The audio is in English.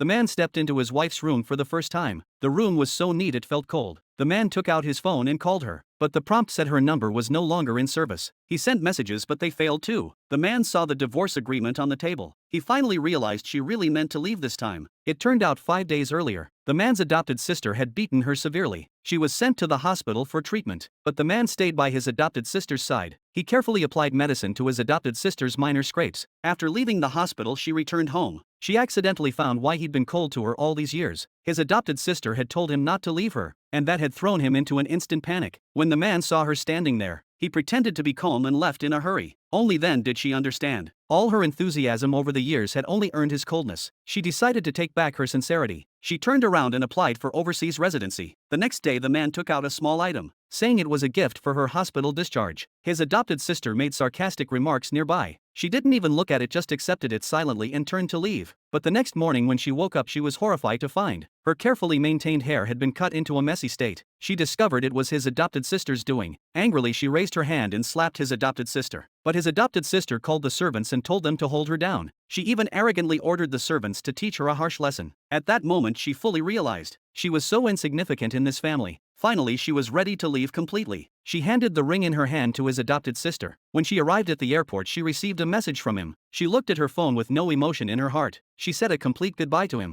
The man stepped into his wife's room for the first time. The room was so neat it felt cold. The man took out his phone and called her, but the prompt said her number was no longer in service. He sent messages but they failed too. The man saw the divorce agreement on the table. He finally realized she really meant to leave this time. It turned out 5 days earlier, the man's adopted sister had beaten her severely. She was sent to the hospital for treatment, but the man stayed by his adopted sister's side. He carefully applied medicine to his adopted sister's minor scrapes. After leaving the hospital, she returned home. She accidentally found why he'd been cold to her all these years. His adopted sister had told him not to leave her, and that had thrown him into an instant panic. When the man saw her standing there, he pretended to be calm and left in a hurry. Only then did she understand. All her enthusiasm over the years had only earned his coldness. She decided to take back her sincerity. She turned around and applied for overseas residency. The next day the man took out a small item, saying it was a gift for her hospital discharge. His adopted sister made sarcastic remarks nearby. She didn't even look at it, just accepted it silently and turned to leave. But the next morning when she woke up, she was horrified to find her carefully maintained hair had been cut into a messy state. She discovered it was his adopted sister's doing. Angrily she raised her hand and slapped his adopted sister. But his adopted sister called the servants and told them to hold her down. She even arrogantly ordered the servants to teach her a harsh lesson. At that moment she fully realized she was so insignificant in this family. Finally she was ready to leave completely. She handed the ring in her hand to his adopted sister. When she arrived at the airport, she received a message from him. She looked at her phone with no emotion in her heart. She said a complete goodbye to him.